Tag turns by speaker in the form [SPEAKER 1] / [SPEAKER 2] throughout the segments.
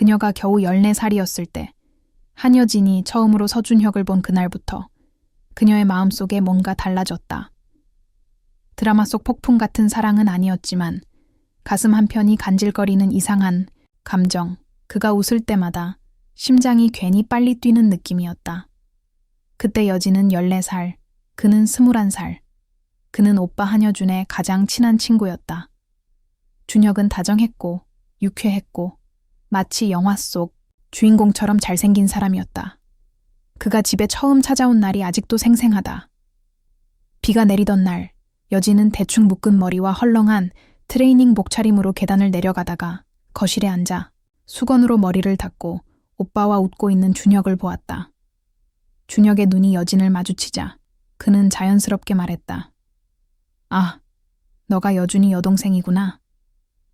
[SPEAKER 1] 그녀가 겨우 14살이었을 때 한여진이 처음으로 서준혁을 본 그날부터 그녀의 마음속에 뭔가 달라졌다. 드라마 속 폭풍 같은 사랑은 아니었지만 가슴 한편이 간질거리는 이상한 감정, 그가 웃을 때마다 심장이 괜히 빨리 뛰는 느낌이었다. 그때 여진은 14살, 그는 21살. 그는 오빠 한여준의 가장 친한 친구였다. 준혁은 다정했고 유쾌했고 마치 영화 속 주인공처럼 잘생긴 사람이었다. 그가 집에 처음 찾아온 날이 아직도 생생하다. 비가 내리던 날, 여진은 대충 묶은 머리와 헐렁한 트레이닝복 차림으로 계단을 내려가다가 거실에 앉아 수건으로 머리를 닦고 오빠와 웃고 있는 준혁을 보았다. 준혁의 눈이 여진을 마주치자 그는 자연스럽게 말했다. 아, 너가 여준이 여동생이구나.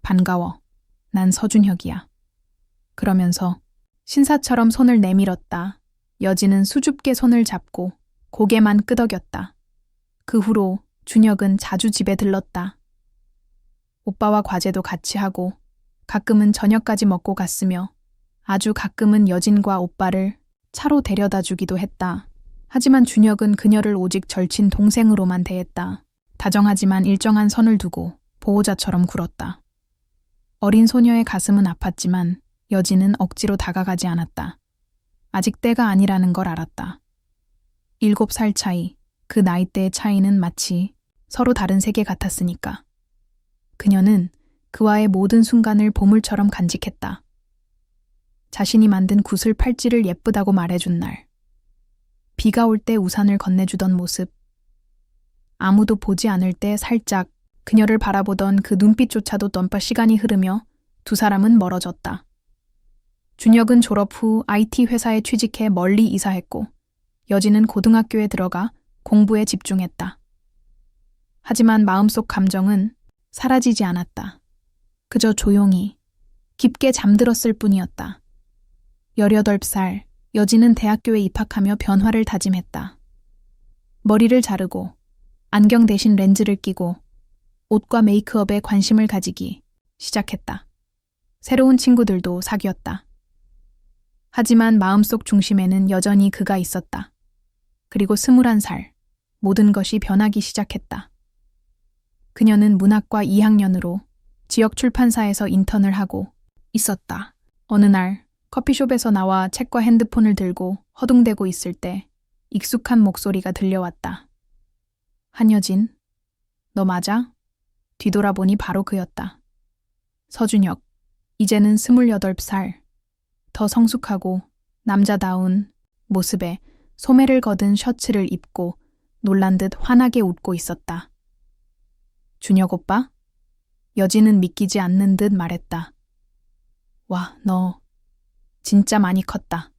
[SPEAKER 1] 반가워. 난 서준혁이야. 그러면서 신사처럼 손을 내밀었다. 여진은 수줍게 손을 잡고 고개만 끄덕였다. 그 후로 준혁은 자주 집에 들렀다. 오빠와 과제도 같이 하고 가끔은 저녁까지 먹고 갔으며 아주 가끔은 여진과 오빠를 차로 데려다 주기도 했다. 하지만 준혁은 그녀를 오직 절친 동생으로만 대했다. 다정하지만 일정한 선을 두고 보호자처럼 굴었다. 어린 소녀의 가슴은 아팠지만 여진은 억지로 다가가지 않았다. 아직 때가 아니라는 걸 알았다. 7살 차이, 그 나이대의 차이는 마치 서로 다른 세계 같았으니까. 그녀는 그와의 모든 순간을 보물처럼 간직했다. 자신이 만든 구슬 팔찌를 예쁘다고 말해준 날. 비가 올 때 우산을 건네주던 모습. 아무도 보지 않을 때 살짝 그녀를 바라보던 그 눈빛조차도 넌빠 시간이 흐르며 두 사람은 멀어졌다. 준혁은 졸업 후 IT 회사에 취직해 멀리 이사했고 여진은 고등학교에 들어가 공부에 집중했다. 하지만 마음속 감정은 사라지지 않았다. 그저 조용히, 깊게 잠들었을 뿐이었다. 18살, 여진은 대학교에 입학하며 변화를 다짐했다. 머리를 자르고 안경 대신 렌즈를 끼고 옷과 메이크업에 관심을 가지기 시작했다. 새로운 친구들도 사귀었다. 하지만 마음속 중심에는 여전히 그가 있었다. 그리고 21살, 모든 것이 변하기 시작했다. 그녀는 문학과 2학년으로 지역 출판사에서 인턴을 하고 있었다. 어느 날 커피숍에서 나와 책과 핸드폰을 들고 허둥대고 있을 때 익숙한 목소리가 들려왔다. 한여진, 너 맞아? 뒤돌아보니 바로 그였다. 서준혁, 이제는 28살. 더 성숙하고 남자다운 모습에 소매를 거둔 셔츠를 입고 놀란 듯 환하게 웃고 있었다. 준혁 오빠? 여진은 믿기지 않는 듯 말했다. 와, 너 진짜 많이 컸다.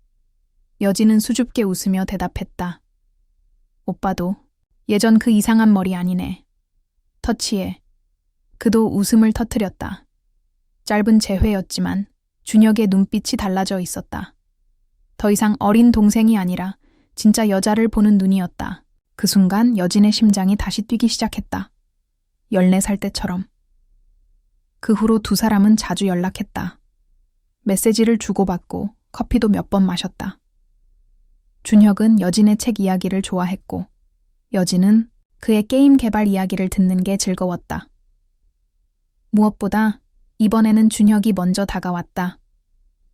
[SPEAKER 1] 여진은 수줍게 웃으며 대답했다. 오빠도 예전 그 이상한 머리 아니네. 터치해. 그도 웃음을 터뜨렸다. 짧은 재회였지만 준혁의 눈빛이 달라져 있었다. 더 이상 어린 동생이 아니라 진짜 여자를 보는 눈이었다. 그 순간 여진의 심장이 다시 뛰기 시작했다. 14살 때처럼. 그 후로 두 사람은 자주 연락했다. 메시지를 주고받고 커피도 몇 번 마셨다. 준혁은 여진의 책 이야기를 좋아했고 여진은 그의 게임 개발 이야기를 듣는 게 즐거웠다. 무엇보다 이번에는 준혁이 먼저 다가왔다.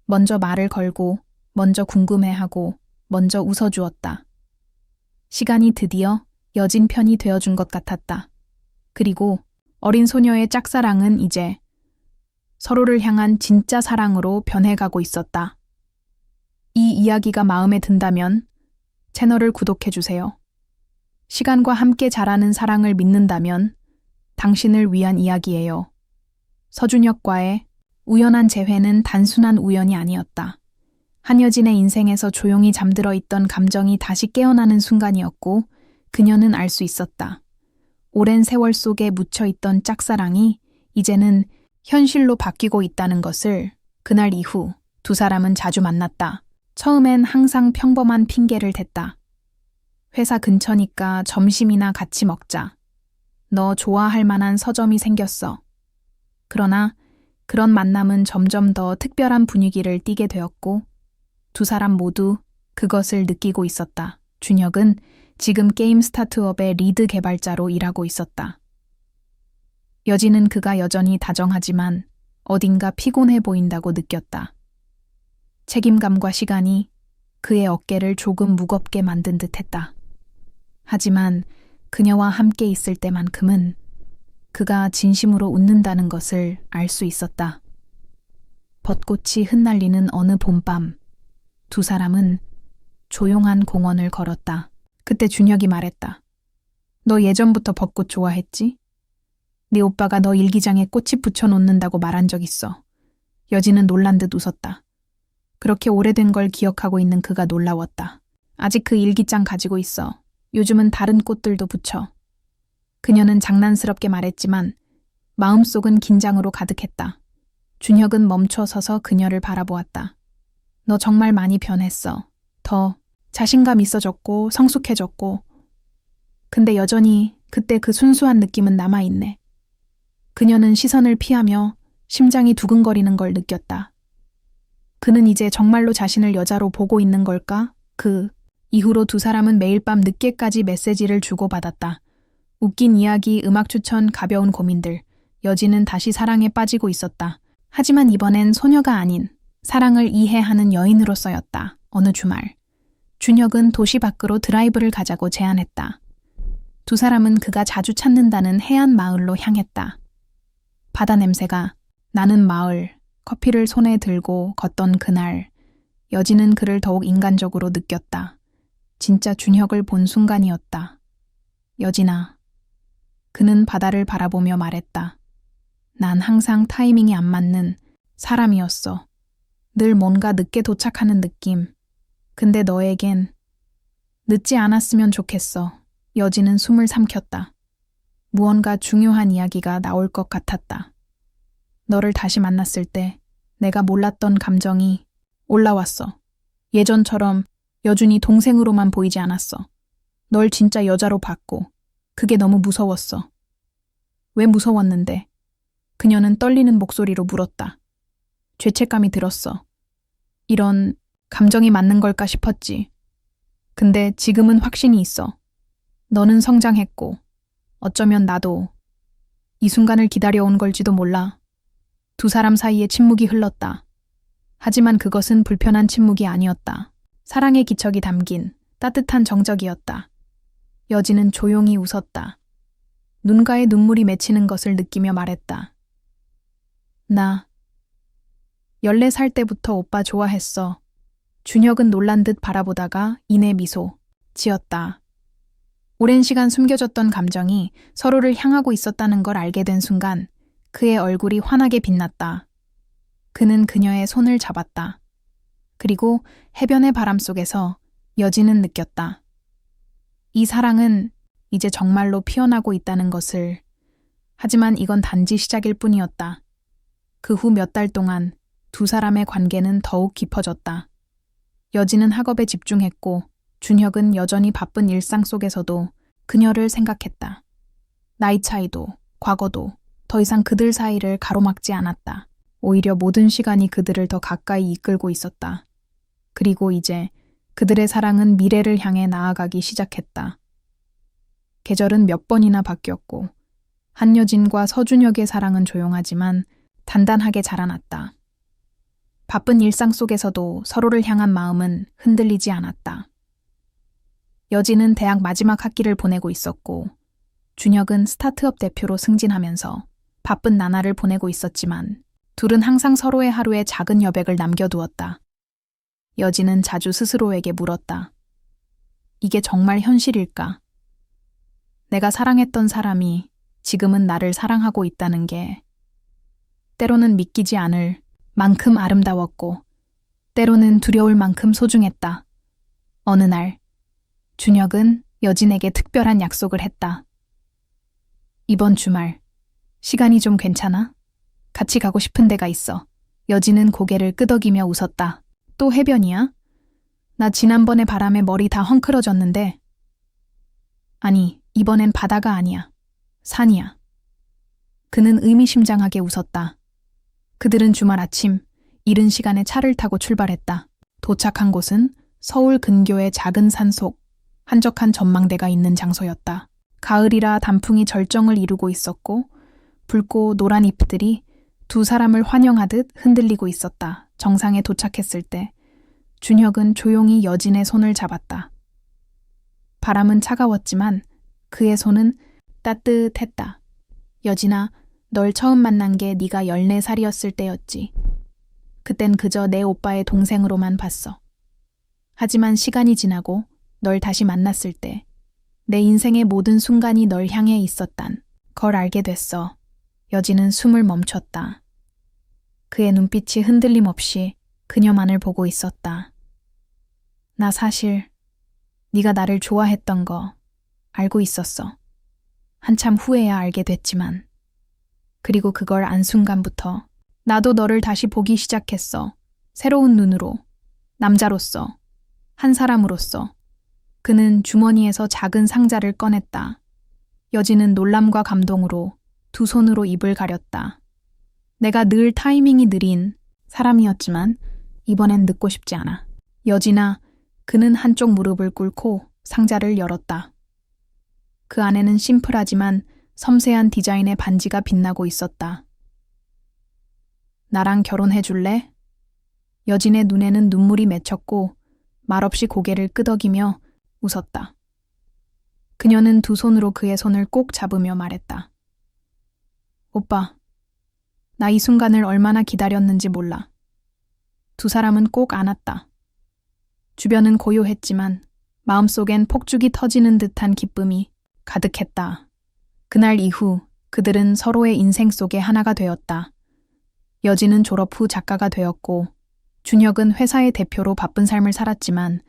[SPEAKER 1] 먼저 말을 걸고, 먼저 궁금해하고, 먼저 웃어주었다. 시간이 드디어 여진 편이 되어준 것 같았다. 그리고 어린 소녀의 짝사랑은 이제 서로를 향한 진짜 사랑으로 변해가고 있었다. 이 이야기가 마음에 든다면 채널을 구독해주세요. 시간과 함께 자라는 사랑을 믿는다면 당신을 위한 이야기예요. 서준혁과의 우연한 재회는 단순한 우연이 아니었다. 한여진의 인생에서 조용히 잠들어 있던 감정이 다시 깨어나는 순간이었고 그녀는 알 수 있었다. 오랜 세월 속에 묻혀있던 짝사랑이 이제는 현실로 바뀌고 있다는 것을. 그날 이후 두 사람은 자주 만났다. 처음엔 항상 평범한 핑계를 댔다. 회사 근처니까 점심이나 같이 먹자. 너 좋아할 만한 서점이 생겼어. 그러나 그런 만남은 점점 더 특별한 분위기를 띠게 되었고 두 사람 모두 그것을 느끼고 있었다. 준혁은 지금 게임 스타트업의 리드 개발자로 일하고 있었다. 여진은 그가 여전히 다정하지만 어딘가 피곤해 보인다고 느꼈다. 책임감과 시간이 그의 어깨를 조금 무겁게 만든 듯했다. 하지만 그녀와 함께 있을 때만큼은 그가 진심으로 웃는다는 것을 알 수 있었다. 벚꽃이 흩날리는 어느 봄밤, 두 사람은 조용한 공원을 걸었다. 그때 준혁이 말했다. 너 예전부터 벚꽃 좋아했지? 네 오빠가 너 일기장에 꽃이 붙여놓는다고 말한 적 있어. 여진은 놀란 듯 웃었다. 그렇게 오래된 걸 기억하고 있는 그가 놀라웠다. 아직 그 일기장 가지고 있어. 요즘은 다른 꽃들도 붙여. 그녀는 장난스럽게 말했지만 마음속은 긴장으로 가득했다. 준혁은 멈춰 서서 그녀를 바라보았다. 너 정말 많이 변했어. 더 자신감 있어졌고 성숙해졌고. 근데 여전히 그때 그 순수한 느낌은 남아있네. 그녀는 시선을 피하며 심장이 두근거리는 걸 느꼈다. 그는 이제 정말로 자신을 여자로 보고 있는 걸까? 그 이후로 두 사람은 매일 밤 늦게까지 메시지를 주고받았다. 웃긴 이야기, 음악 추천, 가벼운 고민들. 여진은 다시 사랑에 빠지고 있었다. 하지만 이번엔 소녀가 아닌 사랑을 이해하는 여인으로서였다. 어느 주말, 준혁은 도시 밖으로 드라이브를 가자고 제안했다. 두 사람은 그가 자주 찾는다는 해안 마을로 향했다. 바다 냄새가 나는 마을, 커피를 손에 들고 걷던 그날, 여진은 그를 더욱 인간적으로 느꼈다. 진짜 준혁을 본 순간이었다. 여진아. 그는 바다를 바라보며 말했다. 난 항상 타이밍이 안 맞는 사람이었어. 늘 뭔가 늦게 도착하는 느낌. 근데 너에겐 늦지 않았으면 좋겠어. 여진은 숨을 삼켰다. 무언가 중요한 이야기가 나올 것 같았다. 너를 다시 만났을 때 내가 몰랐던 감정이 올라왔어. 예전처럼 여준이 동생으로만 보이지 않았어. 널 진짜 여자로 봤고 그게 너무 무서웠어. 왜 무서웠는데? 그녀는 떨리는 목소리로 물었다. 죄책감이 들었어. 이런 감정이 맞는 걸까 싶었지. 근데 지금은 확신이 있어. 너는 성장했고 어쩌면 나도 이 순간을 기다려온 걸지도 몰라. 두 사람 사이에 침묵이 흘렀다. 하지만 그것은 불편한 침묵이 아니었다. 사랑의 기척이 담긴 따뜻한 정적이었다. 여진은 조용히 웃었다. 눈가에 눈물이 맺히는 것을 느끼며 말했다. 나 14살 때부터 오빠 좋아했어. 준혁은 놀란 듯 바라보다가 이내 미소 지었다. 오랜 시간 숨겨졌던 감정이 서로를 향하고 있었다는 걸 알게 된 순간 그의 얼굴이 환하게 빛났다. 그는 그녀의 손을 잡았다. 그리고 해변의 바람 속에서 여진은 느꼈다. 이 사랑은 이제 정말로 피어나고 있다는 것을. 하지만 이건 단지 시작일 뿐이었다. 그 후 몇 달 동안 두 사람의 관계는 더욱 깊어졌다. 여진은 학업에 집중했고 준혁은 여전히 바쁜 일상 속에서도 그녀를 생각했다. 나이 차이도 과거도 더 이상 그들 사이를 가로막지 않았다. 오히려 모든 시간이 그들을 더 가까이 이끌고 있었다. 그리고 이제 그들의 사랑은 미래를 향해 나아가기 시작했다. 계절은 몇 번이나 바뀌었고 한여진과 서준혁의 사랑은 조용하지만 단단하게 자라났다. 바쁜 일상 속에서도 서로를 향한 마음은 흔들리지 않았다. 여진은 대학 마지막 학기를 보내고 있었고 준혁은 스타트업 대표로 승진하면서 바쁜 나날을 보내고 있었지만 둘은 항상 서로의 하루에 작은 여백을 남겨두었다. 여진은 자주 스스로에게 물었다. 이게 정말 현실일까? 내가 사랑했던 사람이 지금은 나를 사랑하고 있다는 게 때로는 믿기지 않을 만큼 아름다웠고 때로는 두려울 만큼 소중했다. 어느 날 준혁은 여진에게 특별한 약속을 했다. 이번 주말 시간이 좀 괜찮아? 같이 가고 싶은 데가 있어. 여진은 고개를 끄덕이며 웃었다. 또 해변이야? 나 지난번에 바람에 머리 다 헝클어졌는데. 아니, 이번엔 바다가 아니야. 산이야. 그는 의미심장하게 웃었다. 그들은 주말 아침 이른 시간에 차를 타고 출발했다. 도착한 곳은 서울 근교의 작은 산속, 한적한 전망대가 있는 장소였다. 가을이라 단풍이 절정을 이루고 있었고 붉고 노란 잎들이 두 사람을 환영하듯 흔들리고 있었다. 정상에 도착했을 때 준혁은 조용히 여진의 손을 잡았다. 바람은 차가웠지만 그의 손은 따뜻했다. 여진아, 널 처음 만난 게 네가 14살이었을 때였지. 그땐 그저 내 오빠의 동생으로만 봤어. 하지만 시간이 지나고 널 다시 만났을 때 내 인생의 모든 순간이 널 향해 있었단 걸 알게 됐어. 여진은 숨을 멈췄다. 그의 눈빛이 흔들림 없이 그녀만을 보고 있었다. 나 사실 네가 나를 좋아했던 거 알고 있었어. 한참 후에야 알게 됐지만. 그리고 그걸 안 순간부터 나도 너를 다시 보기 시작했어. 새로운 눈으로, 남자로서, 한 사람으로서. 그는 주머니에서 작은 상자를 꺼냈다. 여진은 놀람과 감동으로 두 손으로 입을 가렸다. 내가 늘 타이밍이 느린 사람이었지만 이번엔 늦고 싶지 않아. 여진아, 그는 한쪽 무릎을 꿇고 상자를 열었다. 그 안에는 심플하지만 섬세한 디자인의 반지가 빛나고 있었다. 나랑 결혼해 줄래? 여진의 눈에는 눈물이 맺혔고 말없이 고개를 끄덕이며 웃었다. 그녀는 두 손으로 그의 손을 꼭 잡으며 말했다. 오빠, 나 이 순간을 얼마나 기다렸는지 몰라. 두 사람은 꼭 안았다. 주변은 고요했지만 마음속엔 폭죽이 터지는 듯한 기쁨이 가득했다. 그날 이후 그들은 서로의 인생 속에 하나가 되었다. 여진은 졸업 후 작가가 되었고 준혁은 회사의 대표로 바쁜 삶을 살았지만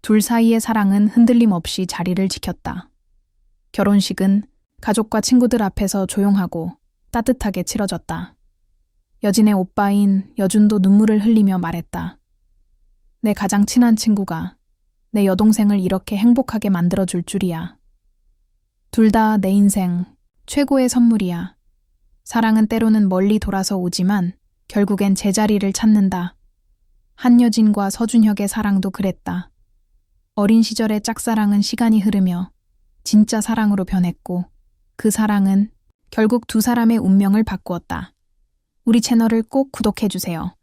[SPEAKER 1] 둘 사이의 사랑은 흔들림 없이 자리를 지켰다. 결혼식은 가족과 친구들 앞에서 조용하고 따뜻하게 치러졌다. 여진의 오빠인 여준도 눈물을 흘리며 말했다. 내 가장 친한 친구가 내 여동생을 이렇게 행복하게 만들어줄 줄이야. 둘 다 내 인생 최고의 선물이야. 사랑은 때로는 멀리 돌아서 오지만 결국엔 제자리를 찾는다. 한여진과 서준혁의 사랑도 그랬다. 어린 시절의 짝사랑은 시간이 흐르며 진짜 사랑으로 변했고 그 사랑은 결국 두 사람의 운명을 바꾸었다. 우리 채널을 꼭 구독해주세요.